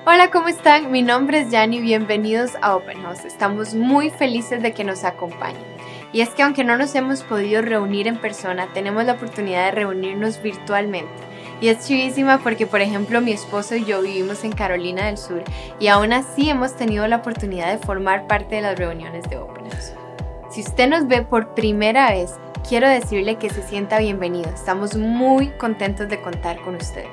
Hola, ¿cómo están? Mi nombre es Yanni y bienvenidos a Open House. Estamos muy felices de que nos acompañen. Y es que aunque no nos hemos podido reunir en persona, tenemos la oportunidad de reunirnos virtualmente. Y es chivísima porque, por ejemplo, mi esposo y yo vivimos en Carolina del Sur y aún así hemos tenido la oportunidad de formar parte de las reuniones de Open House. Si usted nos ve por primera vez, quiero decirle que se sienta bienvenido. Estamos muy contentos de contar con usted.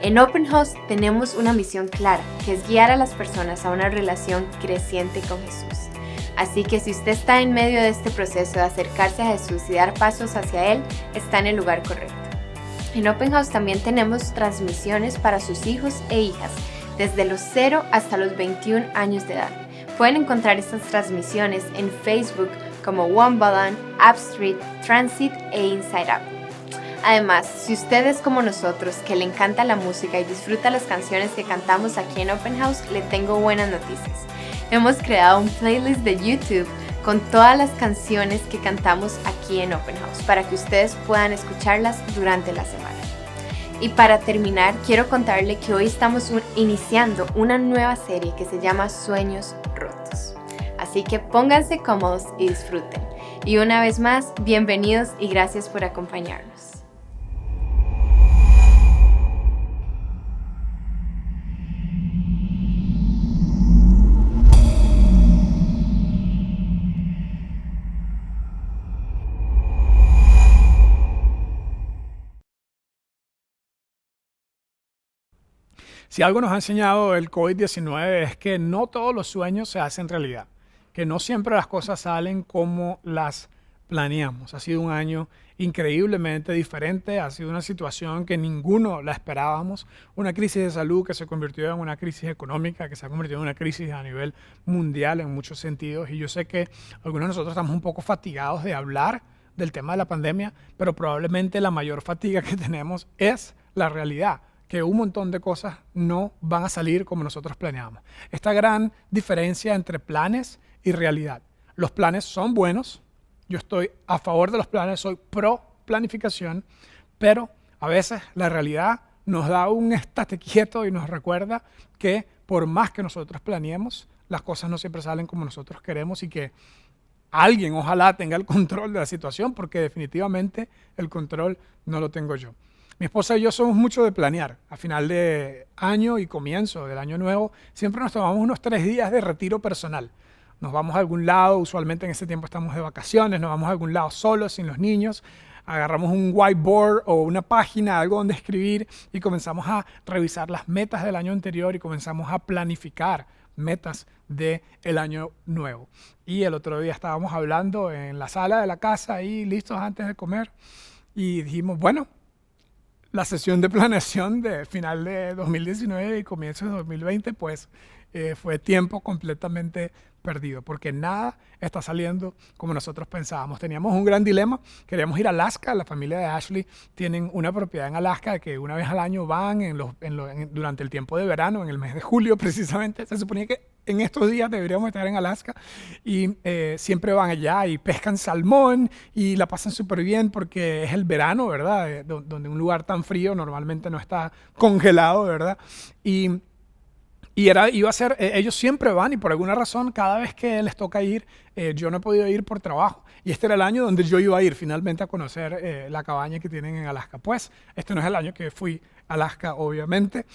En Open House tenemos una misión clara, que es guiar a las personas a una relación creciente con Jesús. Así que si usted está en medio de este proceso de acercarse a Jesús y dar pasos hacia Él, está en el lugar correcto. En Open House también tenemos transmisiones para sus hijos e hijas, desde los 0 hasta los 21 años de edad. Pueden encontrar estas transmisiones en Facebook como One Balance, App Street, Transit e Inside Out. Además, si usted es como nosotros, que le encanta la música y disfruta las canciones que cantamos aquí en Open House, le tengo buenas noticias. Hemos creado un playlist de YouTube con todas las canciones que cantamos aquí en Open House para que ustedes puedan escucharlas durante la semana. Y para terminar, quiero contarle que hoy estamos iniciando una nueva serie que se llama Sueños Rotos. Así que pónganse cómodos y disfruten. Y una vez más, bienvenidos y gracias por acompañarnos. Si algo nos ha enseñado el COVID-19 es que no todos los sueños se hacen realidad, que no siempre las cosas salen como las planeamos. Ha sido un año increíblemente diferente, ha sido una situación que ninguno la esperábamos, una crisis de salud que se convirtió en una crisis económica, que se ha convertido en una crisis a nivel mundial en muchos sentidos, y yo sé que algunos de nosotros estamos un poco fatigados de hablar del tema de la pandemia, pero probablemente la mayor fatiga que tenemos es la realidad, que un montón de cosas no van a salir como nosotros planeamos. Esta gran diferencia entre planes y realidad. Los planes son buenos, yo estoy a favor de los planes, soy pro planificación, pero a veces la realidad nos da un estate quieto y nos recuerda que por más que nosotros planeemos, las cosas no siempre salen como nosotros queremos y que alguien ojalá tenga el control de la situación, porque definitivamente el control no lo tengo yo. Mi esposa y yo somos mucho de planear. A final de año y comienzo del año nuevo, siempre nos tomamos unos 3 días de retiro personal. Nos vamos a algún lado, usualmente en ese tiempo estamos de vacaciones, nos vamos a algún lado solos, sin los niños, agarramos un whiteboard o una página, algo donde escribir y comenzamos a revisar las metas del año anterior y comenzamos a planificar metas del año nuevo. Y el otro día estábamos hablando en la sala de la casa, ahí listos antes de comer, y dijimos, bueno, la sesión de planeación de final de 2019 y comienzo de 2020, pues fue tiempo completamente perdido, porque nada está saliendo como nosotros pensábamos. Teníamos un gran dilema, queríamos ir a Alaska, la familia de Ashley tienen una propiedad en Alaska que una vez al año van durante el tiempo de verano, en el mes de julio precisamente. Se suponía que en estos días deberíamos estar en Alaska y siempre van allá y pescan salmón y la pasan súper bien porque es el verano, ¿verdad? Donde un lugar tan frío normalmente no está congelado, ¿verdad? Iba a ser, ellos siempre van y por alguna razón cada vez que les toca ir, yo no he podido ir por trabajo. Y este era el año donde yo iba a ir finalmente a conocer la cabaña que tienen en Alaska. Pues este no es el año que fui a Alaska, obviamente.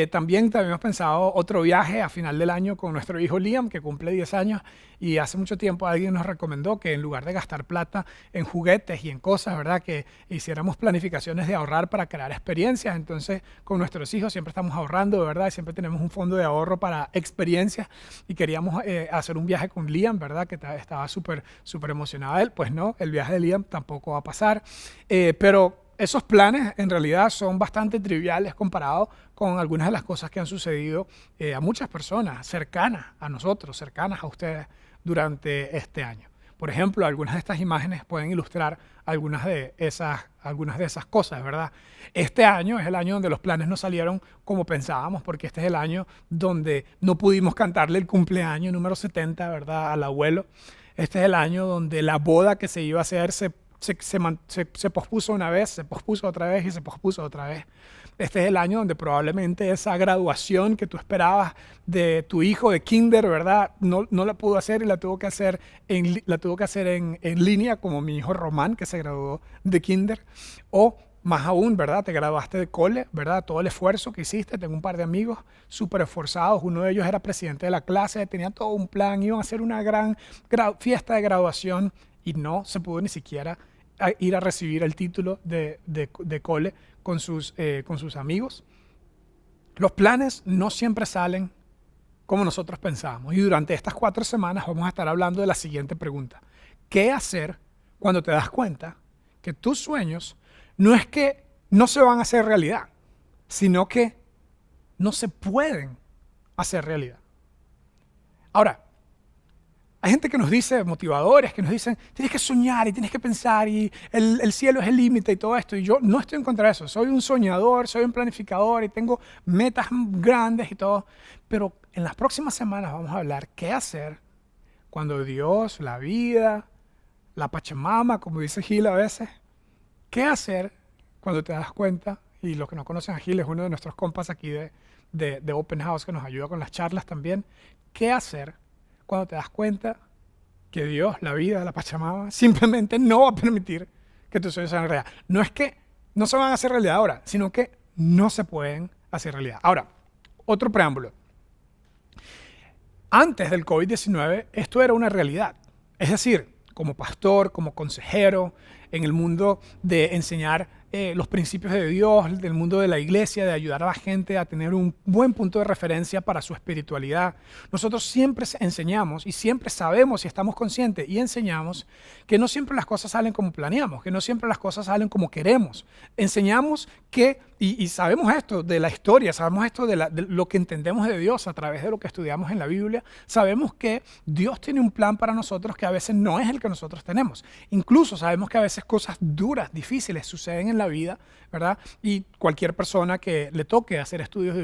También habíamos pensado otro viaje a final del año con nuestro hijo Liam, que cumple 10 años. Y hace mucho tiempo alguien nos recomendó que en lugar de gastar plata en juguetes y en cosas, ¿verdad? Que hiciéramos planificaciones de ahorrar para crear experiencias. Entonces, con nuestros hijos siempre estamos ahorrando, ¿verdad? Y siempre tenemos un fondo de ahorro para experiencias. Y queríamos hacer un viaje con Liam, ¿verdad? Que estaba súper emocionado él. Pues no, el viaje de Liam tampoco va a pasar. Pero esos planes en realidad son bastante triviales comparados con algunas de las cosas que han sucedido a muchas personas cercanas a nosotros, cercanas a ustedes durante este año. Por ejemplo, algunas de estas imágenes pueden ilustrar algunas de esas cosas, ¿verdad? Este año es el año donde los planes no salieron como pensábamos, porque este es el año donde no pudimos cantarle el cumpleaños número 70, ¿verdad? Al abuelo. Este es el año donde la boda que se iba a hacer se se pospuso una vez, se pospuso otra vez y se pospuso otra vez. Este es el año donde probablemente esa graduación que tú esperabas de tu hijo de kinder, ¿verdad? No la pudo hacer y la tuvo que hacer en línea, como mi hijo Román, que se graduó de kinder. O más aún, ¿verdad? Te graduaste de cole, ¿verdad? Todo el esfuerzo que hiciste. Tengo un par de amigos súper esforzados. Uno de ellos era presidente de la clase, tenía todo un plan, iban a hacer una gran fiesta de graduación y no se pudo ni siquiera ir a recibir el título de cole con sus amigos. Los planes no siempre salen como nosotros pensábamos. Y durante estas 4 semanas vamos a estar hablando de la siguiente pregunta. ¿Qué hacer cuando te das cuenta que tus sueños no es que no se van a hacer realidad, sino que no se pueden hacer realidad? Ahora, hay gente que nos dice, motivadores, que nos dicen, tienes que soñar y tienes que pensar y el cielo es el límite y todo esto. Y yo no estoy en contra de eso. Soy un soñador, soy un planificador y tengo metas grandes y todo. Pero en las próximas semanas vamos a hablar qué hacer cuando Dios, la vida, la Pachamama, como dice Gil a veces, qué hacer cuando te das cuenta, y los que no conocen a Gil es uno de nuestros compas aquí de Open House que nos ayuda con las charlas también, qué hacer cuando te das cuenta que Dios, la vida, la Pachamama, simplemente no va a permitir que tus sueños sean realidad. No es que no se van a hacer realidad ahora, sino que no se pueden hacer realidad. Ahora, otro preámbulo. Antes del COVID-19, esto era una realidad. Es decir, como pastor, como consejero, en el mundo de enseñar los principios de Dios, del mundo de la iglesia, de ayudar a la gente a tener un buen punto de referencia para su espiritualidad. Nosotros siempre enseñamos y siempre sabemos y estamos conscientes y enseñamos que no siempre las cosas salen como planeamos, que no siempre las cosas salen como queremos. Enseñamos que, y sabemos esto de la historia, sabemos esto de lo que entendemos de Dios a través de lo que estudiamos en la Biblia, sabemos que Dios tiene un plan para nosotros que a veces no es el que nosotros tenemos. Incluso sabemos que a veces cosas duras, difíciles suceden en la vida, ¿verdad? Y cualquier persona que le toque hacer estudios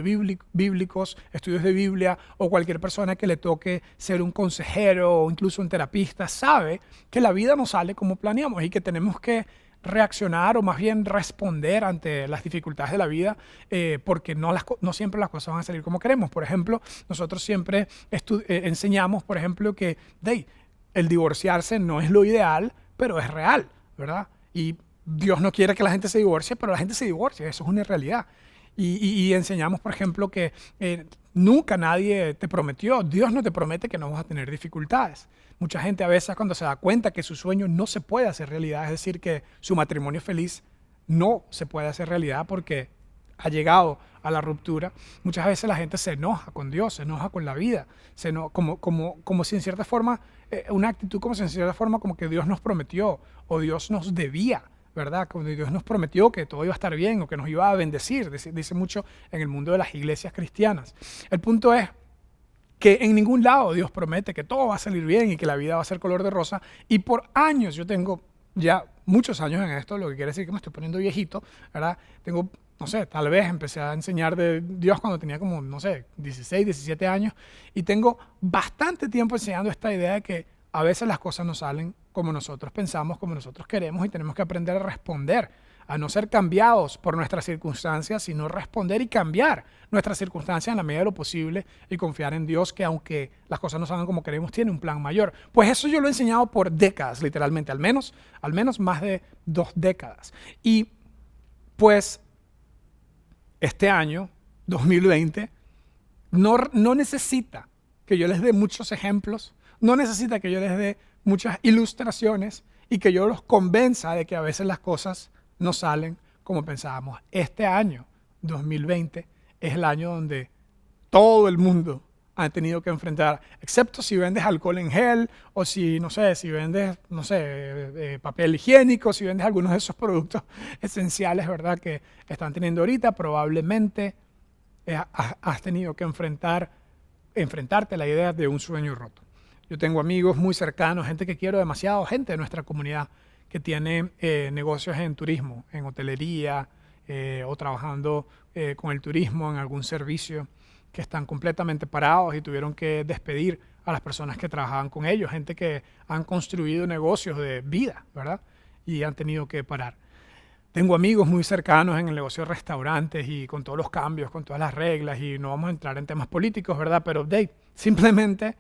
bíblicos, estudios de Biblia, o cualquier persona que le toque ser un consejero o incluso un terapista, sabe que la vida no sale como planeamos y que tenemos que reaccionar o más bien responder ante las dificultades de la vida porque no siempre las cosas van a salir como queremos. Por ejemplo, nosotros siempre enseñamos, por ejemplo, que el divorciarse no es lo ideal, pero es real, ¿verdad? Y Dios no quiere que la gente se divorcie, pero la gente se divorcia, eso es una realidad. Y enseñamos, por ejemplo, que nunca nadie te prometió, Dios no te promete que no vas a tener dificultades. Mucha gente a veces cuando se da cuenta que su sueño no se puede hacer realidad, es decir, que su matrimonio feliz no se puede hacer realidad porque ha llegado a la ruptura, muchas veces la gente se enoja con Dios, se enoja con la vida, como si en cierta forma, una actitud como si en cierta forma como que Dios nos prometió o Dios nos debía, ¿verdad? Como Dios nos prometió que todo iba a estar bien o que nos iba a bendecir, dice mucho en el mundo de las iglesias cristianas. El punto es que en ningún lado Dios promete que todo va a salir bien y que la vida va a ser color de rosa. Y por años, yo tengo ya muchos años en esto, lo que quiere decir que me estoy poniendo viejito, ¿verdad? Tengo, no sé, tal vez empecé a enseñar de Dios cuando tenía como, no sé, 16, 17 años. Y tengo bastante tiempo enseñando esta idea de que a veces las cosas no salen como nosotros pensamos, como nosotros queremos y tenemos que aprender a responder, a no ser cambiados por nuestras circunstancias, sino responder y cambiar nuestras circunstancias en la medida de lo posible y confiar en Dios que aunque las cosas no salgan como queremos, tiene un plan mayor. Pues eso yo lo he enseñado por décadas, literalmente, al menos más de 2 décadas. Y pues este año, 2020, no necesita que yo les dé muchos ejemplos, no necesita que yo les dé muchas ilustraciones y que yo los convenza de que a veces las cosas no salen como pensábamos. Este año, 2020, es el año donde todo el mundo ha tenido que enfrentar, excepto si vendes alcohol en gel o si, no sé, si vendes, no sé, papel higiénico, si vendes algunos de esos productos esenciales, ¿verdad?, que están teniendo ahorita, probablemente has tenido que enfrentarte a la idea de un sueño roto. Yo tengo amigos muy cercanos, gente que quiero demasiado, gente de nuestra comunidad que tiene negocios en turismo, en hotelería o trabajando con el turismo en algún servicio, que están completamente parados y tuvieron que despedir a las personas que trabajaban con ellos, gente que han construido negocios de vida, ¿verdad? y han tenido que parar. Tengo amigos muy cercanos en el negocio de restaurantes y con todos los cambios, con todas las reglas, y no vamos a entrar en temas políticos, ¿verdad? Pero simplemente,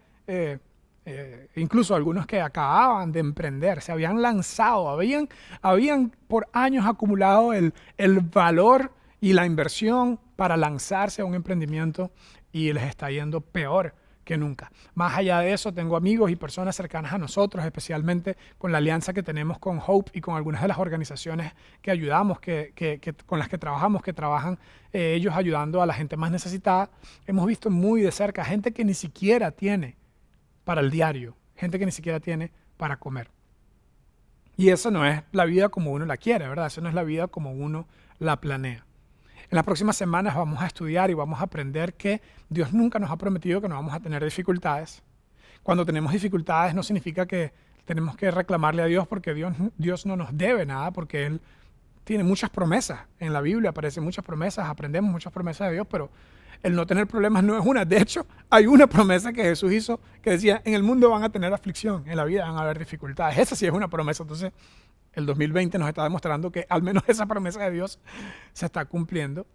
incluso algunos que acababan de emprender, se habían lanzado, habían por años acumulado el valor y la inversión para lanzarse a un emprendimiento y les está yendo peor que nunca. Más allá de eso, tengo amigos y personas cercanas a nosotros, especialmente con la alianza que tenemos con Hope y con algunas de las organizaciones que ayudamos, con las que trabajamos, que trabajan ellos ayudando a la gente más necesitada. Hemos visto muy de cerca gente que ni siquiera tiene para el diario, gente que ni siquiera tiene para comer. Y eso no es la vida como uno la quiere, ¿verdad? Eso no es la vida como uno la planea. En las próximas semanas vamos a estudiar y vamos a aprender que Dios nunca nos ha prometido que no vamos a tener dificultades. Cuando tenemos dificultades no significa que tenemos que reclamarle a Dios porque Dios no nos debe nada, porque Él tiene muchas promesas. En la Biblia aparecen muchas promesas, aprendemos muchas promesas de Dios, pero el no tener problemas no es una. De hecho, hay una promesa que Jesús hizo que decía, en el mundo van a tener aflicción, en la vida van a haber dificultades. Esa sí es una promesa. Entonces, el 2020 nos está demostrando que al menos esa promesa de Dios se está cumpliendo.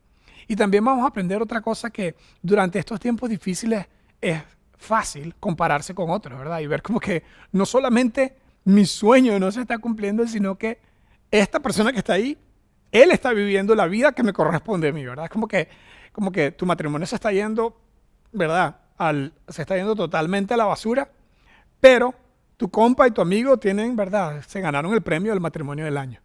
Y también vamos a aprender otra cosa, que durante estos tiempos difíciles es fácil compararse con otros, ¿verdad? Y ver como que no solamente mi sueño no se está cumpliendo, sino que esta persona que está ahí, él está viviendo la vida que me corresponde a mí, ¿verdad? Es como que tu matrimonio se está yendo, ¿verdad? Se está yendo totalmente a la basura, pero tu compa y tu amigo tienen, ¿verdad? Se ganaron el premio del matrimonio del año.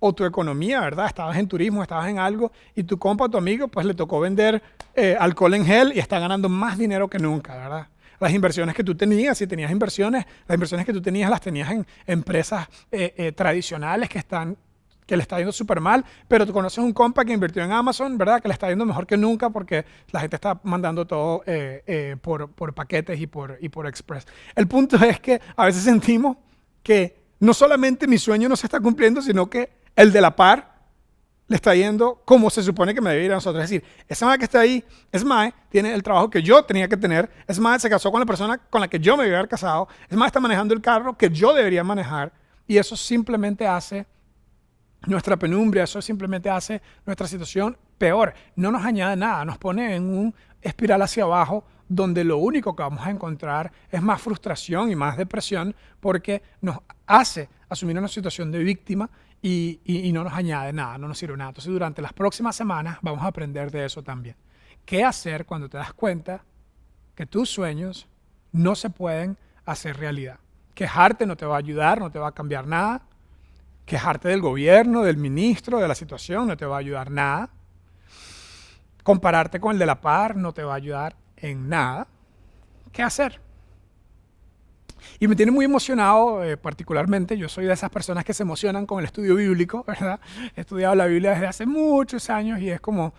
O tu economía, ¿verdad? Estabas en turismo, estabas en algo, y tu compa o tu amigo, pues le tocó vender alcohol en gel y está ganando más dinero que nunca, ¿verdad? Las inversiones que tú tenías, si tenías inversiones, las inversiones que tú tenías las tenías en empresas tradicionales que le está yendo súper mal, pero tú conoces un compa que invirtió en Amazon, ¿verdad? Que le está yendo mejor que nunca porque la gente está mandando todo por paquetes y por express. El punto es que a veces sentimos que no solamente mi sueño no se está cumpliendo, sino que el de la par le está yendo como se supone que me debe ir a nosotros. Es decir, esa madre que está ahí, Esmae, tiene el trabajo que yo tenía que tener. Esmae se casó con la persona con la que yo me debía haber casado. Esmae está manejando el carro que yo debería manejar. Y eso simplemente hace nuestra penumbra, eso simplemente hace nuestra situación peor. No nos añade nada, nos pone en un espiral hacia abajo donde lo único que vamos a encontrar es más frustración y más depresión, porque nos hace asumir una situación de víctima y no nos añade nada, no nos sirve nada. Entonces, durante las próximas semanas vamos a aprender de eso también. ¿Qué hacer cuando te das cuenta que tus sueños no se pueden hacer realidad? Quejarte no te va a ayudar, no te va a cambiar nada. Quejarte del gobierno, del ministro, de la situación, no te va a ayudar nada. Compararte con el de la par no te va a ayudar en nada. ¿Qué hacer? Y me tiene muy emocionado, particularmente, yo soy de esas personas que se emocionan con el estudio bíblico, ¿verdad? He estudiado la Biblia desde hace muchos años y es como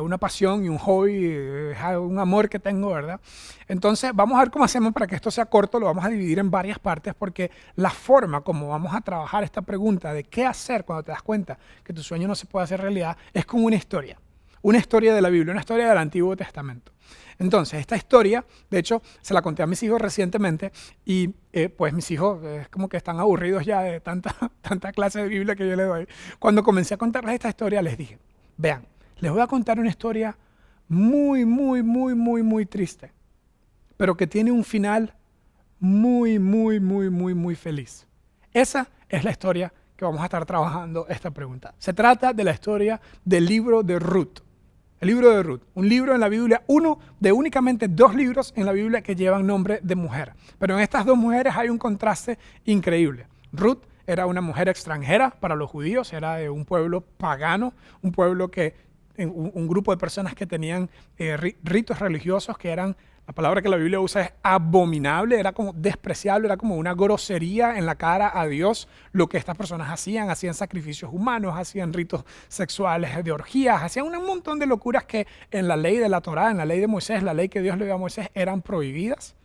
una pasión y un hobby, un amor que tengo, ¿verdad? Entonces, vamos a ver cómo hacemos para que esto sea corto, lo vamos a dividir en varias partes, porque la forma como vamos a trabajar esta pregunta de qué hacer cuando te das cuenta que tu sueño no se puede hacer realidad es como una historia de la Biblia, una historia del Antiguo Testamento. Entonces, esta historia, de hecho, se la conté a mis hijos recientemente y pues mis hijos es como que están aburridos ya de tanta clase de Biblia que yo les doy. Cuando comencé a contarles esta historia, les dije, vean, les voy a contar una historia muy, muy, muy, muy, muy triste, pero que tiene un final muy, muy, muy, muy, muy feliz. Esa es la historia que vamos a estar trabajando esta pregunta. Se trata de la historia del libro de Ruth. El libro de Ruth, un libro en la Biblia, uno de únicamente 2 libros en la Biblia que llevan nombre de mujer. Pero en estas 2 mujeres hay un contraste increíble. Ruth era una mujer extranjera para los judíos, era de un pueblo pagano, un pueblo un grupo de personas que tenían ritos religiosos que eran, la palabra que la Biblia usa es abominable, era como despreciable, era como una grosería en la cara a Dios lo que estas personas hacían sacrificios humanos, hacían ritos sexuales de orgías, hacían un montón de locuras que en la ley de la Torá, en la ley de Moisés, la ley que Dios le dio a Moisés, eran prohibidas.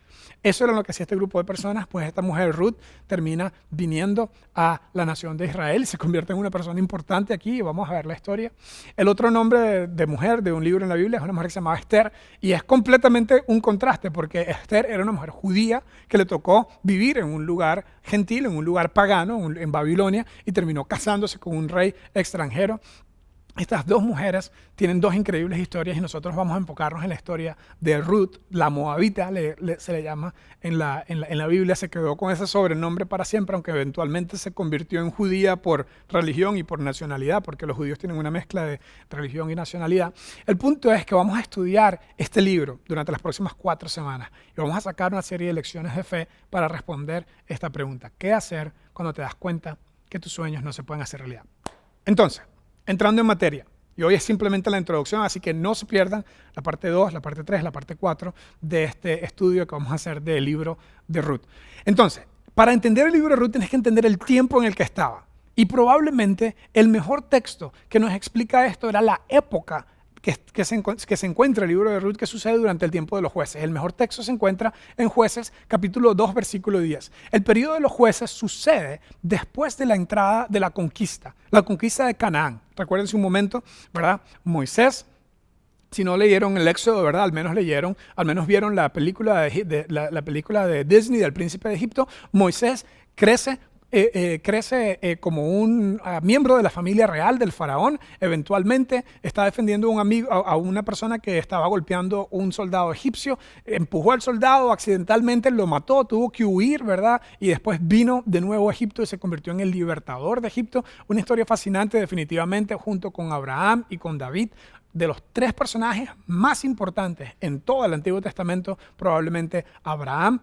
Eso era lo que hacía este grupo de personas. Pues esta mujer Ruth termina viniendo a la nación de Israel y se convierte en una persona importante aquí, y vamos a ver la historia. El otro nombre de mujer de un libro en la Biblia es una mujer que se llamaba Esther, y es completamente un contraste, porque Esther era una mujer judía que le tocó vivir en un lugar gentil, en un lugar pagano, en Babilonia, y terminó casándose con un rey extranjero. Estas dos mujeres tienen dos increíbles historias, y nosotros vamos a enfocarnos en la historia de Ruth, la moabita, se le llama en la Biblia. Se quedó con ese sobrenombre para siempre, aunque eventualmente se convirtió en judía por religión y por nacionalidad, porque los judíos tienen una mezcla de religión y nacionalidad. El punto es que vamos a estudiar este libro durante las próximas 4 semanas y vamos a sacar una serie de lecciones de fe para responder esta pregunta: ¿qué hacer cuando te das cuenta que tus sueños no se pueden hacer realidad? Entonces, entrando en materia, y hoy es simplemente la introducción, así que no se pierdan la parte 2, la parte 3, la parte 4 de este estudio que vamos a hacer del libro de Ruth. Entonces, para entender el libro de Ruth tienes que entender el tiempo en el que estaba. Y probablemente el mejor texto que nos explica esto era la época que se encuentra el libro de Ruth, que sucede durante el tiempo de los jueces. El mejor texto se encuentra en Jueces, capítulo 2, versículo 10. El periodo de los jueces sucede después de la entrada de la conquista de Canaán. Recuérdense un momento, ¿verdad? Moisés, si no leyeron el Éxodo, ¿verdad? Al menos vieron la película de Disney del Príncipe de Egipto. Moisés crece como un miembro de la familia real del faraón. Eventualmente está defendiendo a una persona que estaba golpeando un soldado egipcio, empujó al soldado, accidentalmente lo mató, tuvo que huir, ¿verdad? Y después vino de nuevo a Egipto y se convirtió en el libertador de Egipto. Una historia fascinante definitivamente, junto con Abraham y con David. De los 3 personajes más importantes en todo el Antiguo Testamento, probablemente Abraham,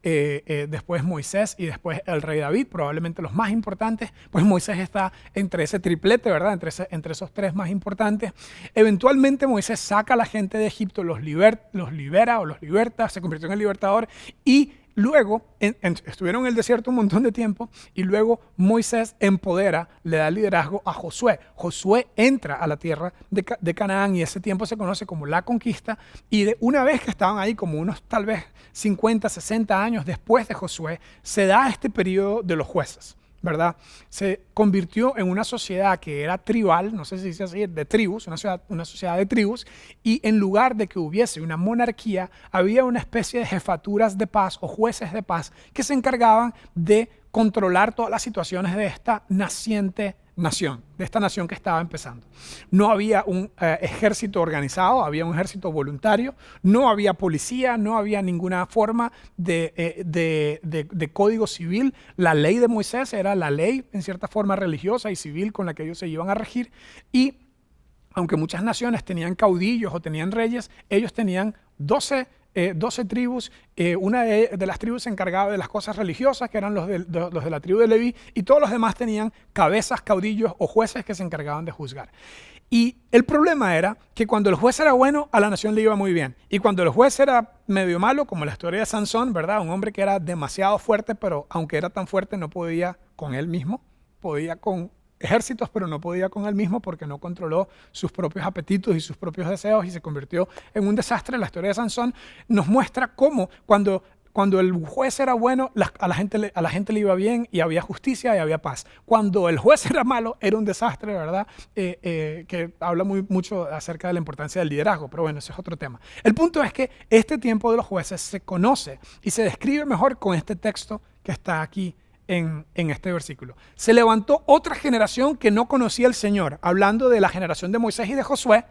después Moisés y después el rey David, probablemente los más importantes. Pues Moisés está entre ese triplete, ¿verdad? Entre esos 3 más importantes. Eventualmente Moisés saca a la gente de Egipto, los libera o los liberta, se convirtió en el libertador, y luego estuvieron en el desierto un montón de tiempo, y luego Moisés empodera, le da liderazgo a Josué. Josué entra a la tierra de Canaán, y ese tiempo se conoce como la conquista. Y una vez que estaban ahí, como unos tal vez 50, 60 años después de Josué, se da este periodo de los jueces, ¿verdad? Se convirtió en una sociedad que era tribal, no sé si se dice así, de tribus, una sociedad de tribus, y en lugar de que hubiese una monarquía, había una especie de jefaturas de paz o jueces de paz que se encargaban de controlar todas las situaciones de esta naciente nación, de esta nación que estaba empezando. No había un ejército organizado, había un ejército voluntario, no había policía, no había ninguna forma de código civil. La ley de Moisés era la ley, en cierta forma, religiosa y civil con la que ellos se iban a regir. Y aunque muchas naciones tenían caudillos o tenían reyes, ellos tenían 12 tribus. Una de las tribus se encargaba de las cosas religiosas, que eran los de la tribu de Leví, y todos los demás tenían cabezas, caudillos o jueces que se encargaban de juzgar. Y el problema era que cuando el juez era bueno, a la nación le iba muy bien. Y cuando el juez era medio malo, como la historia de Sansón, ¿verdad? Un hombre que era demasiado fuerte, pero aunque era tan fuerte no podía con él mismo, podía con ejércitos, pero no podía con él mismo porque no controló sus propios apetitos y sus propios deseos, y se convirtió en un desastre. La historia de Sansón nos muestra cómo cuando el juez era bueno, a la gente le iba bien y había justicia y había paz. Cuando el juez era malo, era un desastre, ¿verdad? Que habla mucho acerca de la importancia del liderazgo, pero bueno, ese es otro tema. El punto es que este tiempo de los jueces se conoce y se describe mejor con este texto que está aquí en este versículo. Se levantó otra generación que no conocía al Señor, hablando de la generación de Moisés y de Josué.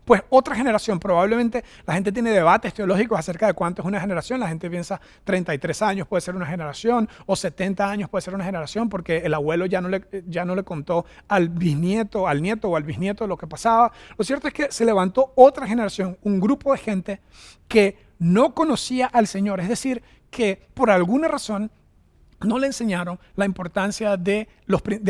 Pues otra generación, probablemente la gente tiene debates teológicos acerca de cuánto es una generación. La gente piensa 33 años puede ser una generación, o 70 años puede ser una generación, porque el abuelo ya no le contó al nieto o al bisnieto lo que pasaba. Lo cierto es que se levantó otra generación, un grupo de gente que no conocía al Señor, es decir, que por alguna razón no le enseñaron la importancia de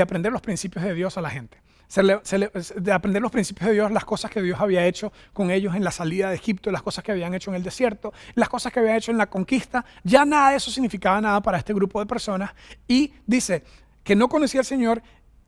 aprender los principios de Dios a la gente. De aprender los principios de Dios, las cosas que Dios había hecho con ellos en la salida de Egipto, las cosas que habían hecho en el desierto, las cosas que habían hecho en la conquista. Ya nada de eso significaba nada para este grupo de personas. Y dice que no conocía al Señor,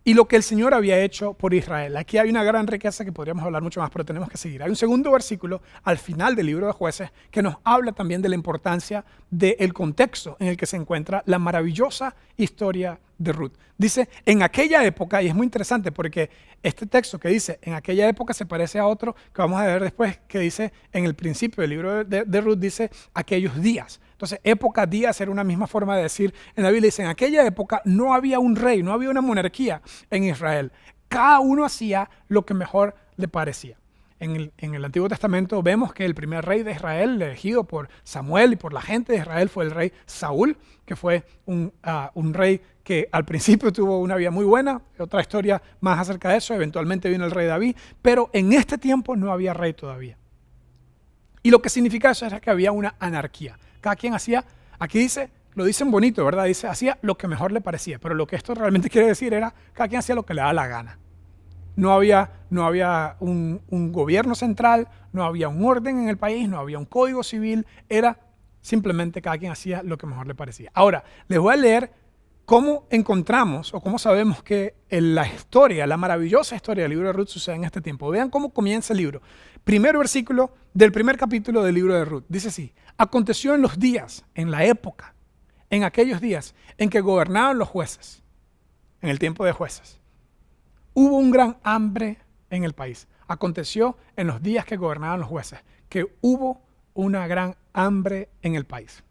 y lo que el Señor había hecho por Israel. Aquí hay una gran riqueza que podríamos hablar mucho más, pero tenemos que seguir. Hay un segundo versículo al final del libro de Jueces que nos habla también de la importancia del contexto en el que se encuentra la maravillosa historia de Ruth. Dice, en aquella época, y es muy interesante porque este texto que dice, en aquella época se parece a otro que vamos a ver después, que dice, en el principio del libro de Ruth, dice, aquellos días. Entonces, época, días era una misma forma de decir. En la Biblia dice, en aquella época no había un rey, no había una monarquía en Israel. Cada uno hacía lo que mejor le parecía. En el Antiguo Testamento vemos que el primer rey de Israel, elegido por Samuel y por la gente de Israel, fue el rey Saúl, que fue un rey que al principio tuvo una vida muy buena. Otra historia más acerca de eso, eventualmente vino el rey David, pero en este tiempo no había rey todavía. Y lo que significa eso era que había una anarquía. Cada quien hacía, aquí dice, lo dicen bonito, ¿verdad? Dice, hacía lo que mejor le parecía, pero lo que esto realmente quiere decir era, cada quien hacía lo que le daba la gana. No había un gobierno central, no había un orden en el país, no había un código civil, era simplemente cada quien hacía lo que mejor le parecía. Ahora, les voy a leer cómo encontramos o cómo sabemos que la historia, la maravillosa historia del libro de Ruth sucede en este tiempo. Vean cómo comienza el libro. Primer versículo del primer capítulo del libro de Ruth. Dice así, aconteció en los días, en la época, en aquellos días en que gobernaban los jueces, en el tiempo de jueces. Hubo un gran hambre en el país. Aconteció en los días que gobernaban los jueces, que hubo una gran hambre en el país.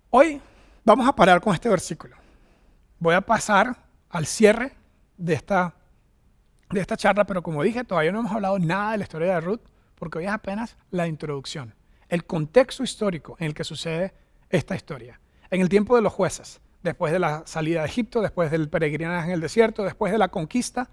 Hoy vamos a parar con este versículo. Voy a pasar al cierre de esta charla, pero como dije, todavía no hemos hablado nada de la historia de Ruth, porque hoy es apenas la introducción, el contexto histórico en el que sucede esta historia. En el tiempo de los jueces, después de la salida de Egipto, después del peregrinaje en el desierto, después de la conquista,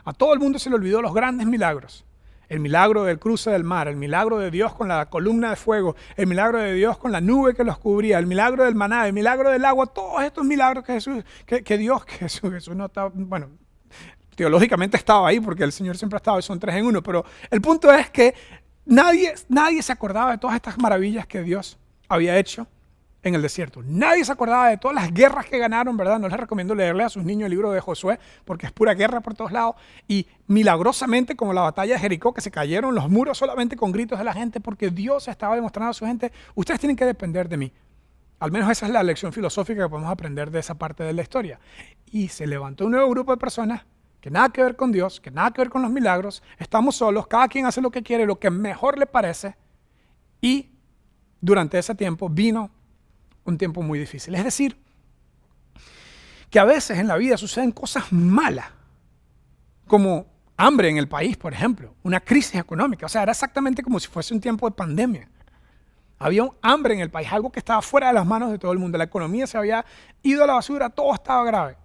a todo el mundo se le olvidó los grandes milagros. El milagro del cruce del mar, el milagro de Dios con la columna de fuego, el milagro de Dios con la nube que los cubría, el milagro del maná, el milagro del agua, todos estos milagros que Jesús no estaba, bueno, teológicamente estaba ahí porque el Señor siempre ha estado y son 3 en 1, pero el punto es que nadie se acordaba de todas estas maravillas que Dios había hecho en el desierto. Nadie se acordaba de todas las guerras que ganaron, ¿verdad? No les recomiendo leerle a sus niños el libro de Josué, porque es pura guerra por todos lados. Y milagrosamente, como la batalla de Jericó, que se cayeron los muros solamente con gritos de la gente, porque Dios estaba demostrando a su gente, ustedes tienen que depender de mí. Al menos esa es la lección filosófica que podemos aprender de esa parte de la historia. Y se levantó un nuevo grupo de personas que nada que ver con Dios, que nada que ver con los milagros. Estamos solos, cada quien hace lo que quiere, lo que mejor le parece. Y durante ese tiempo vino un tiempo muy difícil. Es decir, que a veces en la vida suceden cosas malas, como hambre en el país, por ejemplo, una crisis económica. O sea, era exactamente como si fuese un tiempo de pandemia. Había un hambre en el país, algo que estaba fuera de las manos de todo el mundo. La economía se había ido a la basura, todo estaba grave.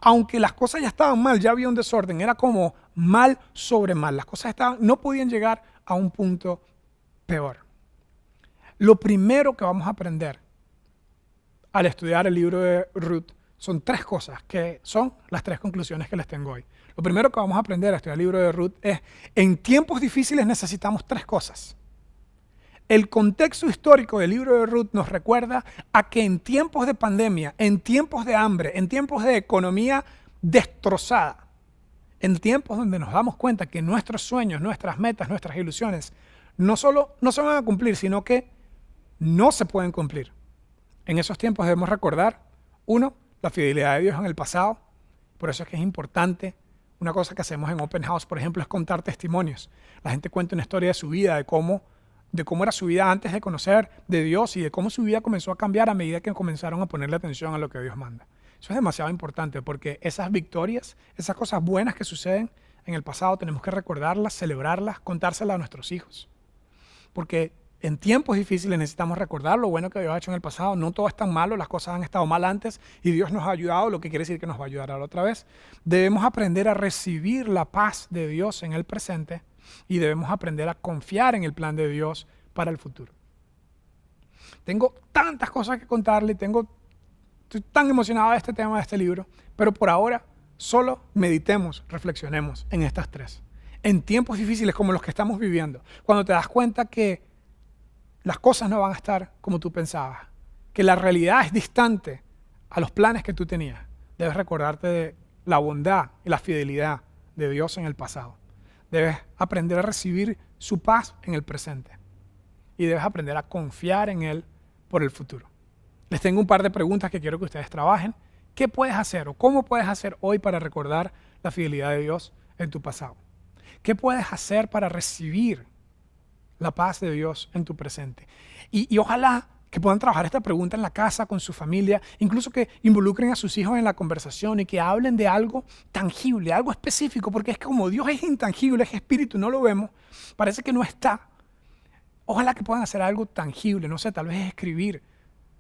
Aunque las cosas ya estaban mal, ya había un desorden, era como mal sobre mal. Las cosas no podían llegar a un punto peor. Lo primero que vamos a aprender al estudiar el libro de Ruth son 3 cosas, que son las 3 conclusiones que les tengo hoy. Lo primero que vamos a aprender al estudiar el libro de Ruth es, en tiempos difíciles necesitamos 3 cosas. El contexto histórico del libro de Ruth nos recuerda a que en tiempos de pandemia, en tiempos de hambre, en tiempos de economía destrozada, en tiempos donde nos damos cuenta que nuestros sueños, nuestras metas, nuestras ilusiones no solo no se van a cumplir, sino que no se pueden cumplir. En esos tiempos debemos recordar, 1, la fidelidad de Dios en el pasado. Por eso es que es importante. Una cosa que hacemos en Open House, por ejemplo, es contar testimonios. La gente cuenta una historia de su vida, de cómo era su vida antes de conocer de Dios y de cómo su vida comenzó a cambiar a medida que comenzaron a ponerle atención a lo que Dios manda. Eso es demasiado importante porque esas victorias, esas cosas buenas que suceden en el pasado, tenemos que recordarlas, celebrarlas, contárselas a nuestros hijos. Porque en tiempos difíciles necesitamos recordar lo bueno que Dios ha hecho en el pasado. No todo es tan malo, las cosas han estado mal antes y Dios nos ha ayudado, lo que quiere decir que nos va a ayudar ahora otra vez. Debemos aprender a recibir la paz de Dios en el presente y debemos aprender a confiar en el plan de Dios para el futuro. Tengo tantas cosas que contarle, estoy tan emocionado de este tema, de este libro, pero por ahora solo meditemos, reflexionemos en estas 3. En tiempos difíciles como los que estamos viviendo, cuando te das cuenta que las cosas no van a estar como tú pensabas, que la realidad es distante a los planes que tú tenías. Debes recordarte de la bondad y la fidelidad de Dios en el pasado. Debes aprender a recibir su paz en el presente. Y debes aprender a confiar en Él por el futuro. Les tengo un par de preguntas que quiero que ustedes trabajen. ¿Qué puedes hacer o cómo puedes hacer hoy para recordar la fidelidad de Dios en tu pasado? ¿Qué puedes hacer para recibir la paz de Dios en tu presente? Y ojalá que puedan trabajar esta pregunta en la casa, con su familia, incluso que involucren a sus hijos en la conversación y que hablen de algo tangible, algo específico, porque es que como Dios es intangible, es espíritu, no lo vemos, parece que no está. Ojalá que puedan hacer algo tangible, no sé, tal vez es escribir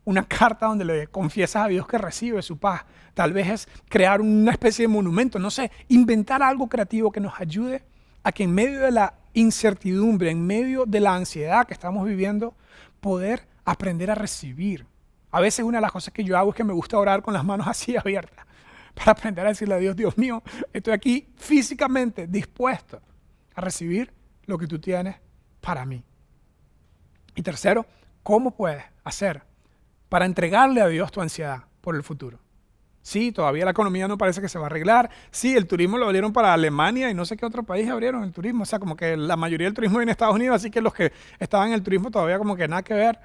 una carta donde le confiesas a Dios que recibe su paz, tal vez es crear una especie de monumento, no sé, inventar algo creativo que nos ayude a que en medio de la incertidumbre, en medio de la ansiedad que estamos viviendo, poder aprender a recibir. A veces una de las cosas que yo hago es que me gusta orar con las manos así abiertas para aprender a decirle a Dios, Dios mío, estoy aquí físicamente dispuesto a recibir lo que tú tienes para mí. Y tercero, ¿cómo puedes hacer para entregarle a Dios tu ansiedad por el futuro? Sí, todavía la economía no parece que se va a arreglar. Sí, el turismo lo abrieron para Alemania y no sé qué otro país abrieron el turismo. O sea, como que la mayoría del turismo viene de Estados Unidos, así que los que estaban en el turismo todavía como que nada que ver.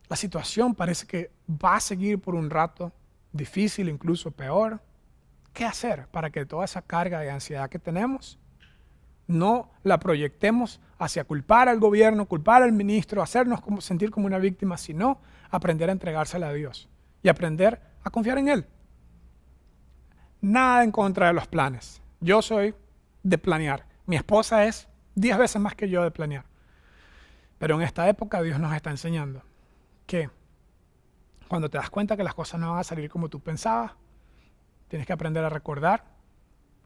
La situación parece que va a seguir por un rato difícil, incluso peor. ¿Qué hacer para que toda esa carga de ansiedad que tenemos no la proyectemos hacia culpar al gobierno, culpar al ministro, hacernos sentir como una víctima, sino aprender a entregársela a Dios y aprender a confiar en Él? Nada en contra de los planes. Yo soy de planear. Mi esposa es 10 veces más que yo de planear. Pero en esta época Dios nos está enseñando que cuando te das cuenta que las cosas no van a salir como tú pensabas, tienes que aprender a recordar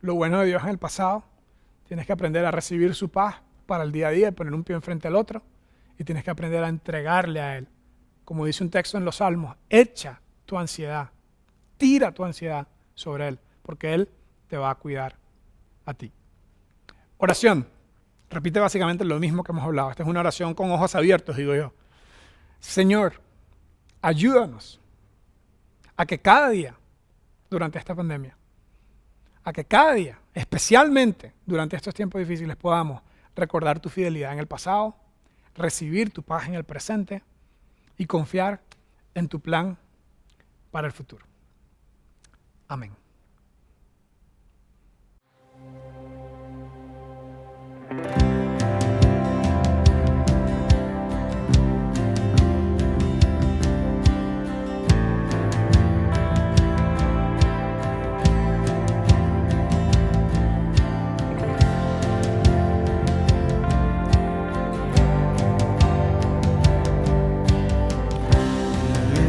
lo bueno de Dios en el pasado, tienes que aprender a recibir su paz para el día a día y poner un pie enfrente al otro, y tienes que aprender a entregarle a Él. Como dice un texto en los Salmos, echa tu ansiedad, tira tu ansiedad sobre Él, porque Él te va a cuidar a ti. Oración. Repite básicamente lo mismo que hemos hablado. Esta es una oración con ojos abiertos, digo yo. Señor, ayúdanos a que cada día durante esta pandemia, a que cada día, especialmente durante estos tiempos difíciles, podamos recordar tu fidelidad en el pasado, recibir tu paz en el presente y confiar en tu plan para el futuro. Amén.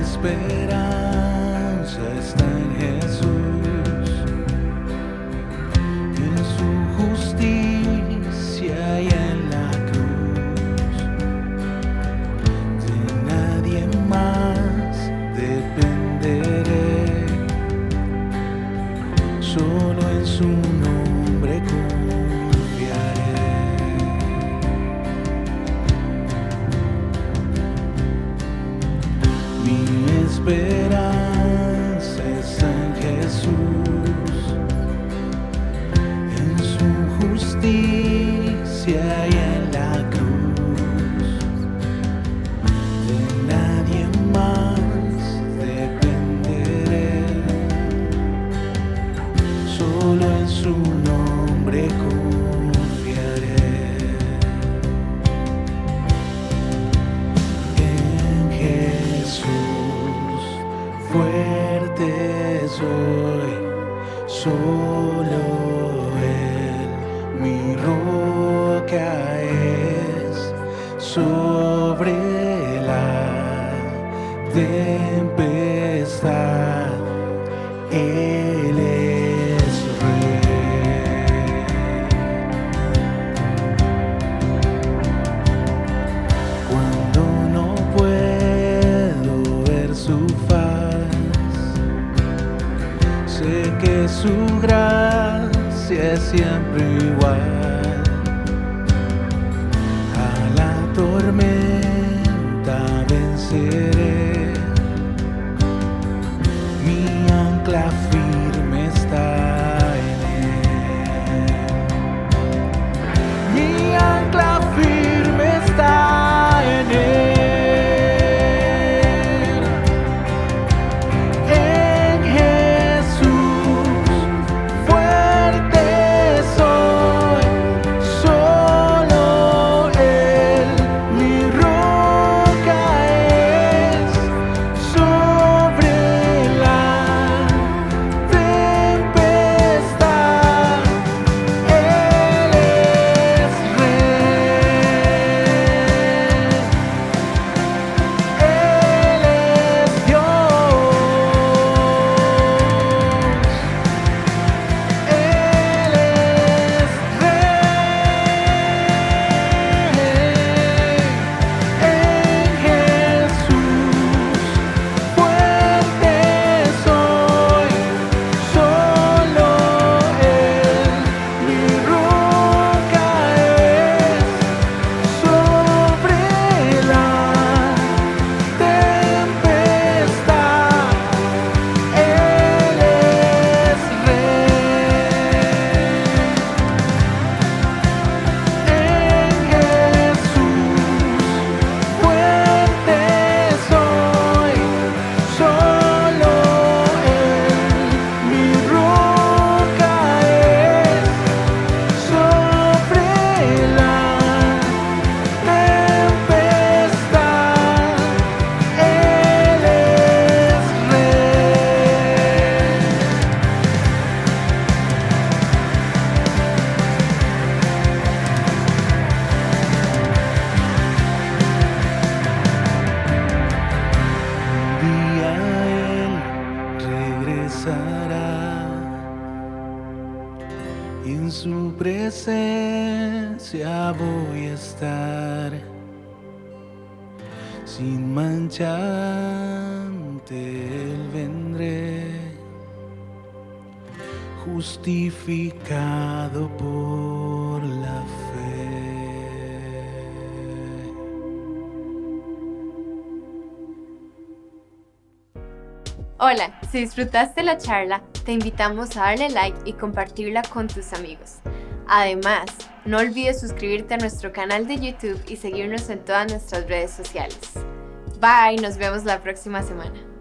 Esperanza está en Jesús, en su justicia y en la cruz. De nadie más dependeré, solo en su nombre confiaré. Mi esperanza está en Jesús, en su justicia y en la cruz. De nadie más dependeré, solo en su nombre confiaré. En Jesús fuerte soy, solo Él mi roca es. Sobre la tempestad Él es Rey. Cuando no puedo ver su faz, sé que su gracia es siempre igual. A la tormenta venceré, mi ancla firme estar sin mancha ante Él vendré, justificado por la fe. Hola, si disfrutaste la charla, te invitamos a darle like y compartirla con tus amigos. Además, no olvides suscribirte a nuestro canal de YouTube y seguirnos en todas nuestras redes sociales. Bye, nos vemos la próxima semana.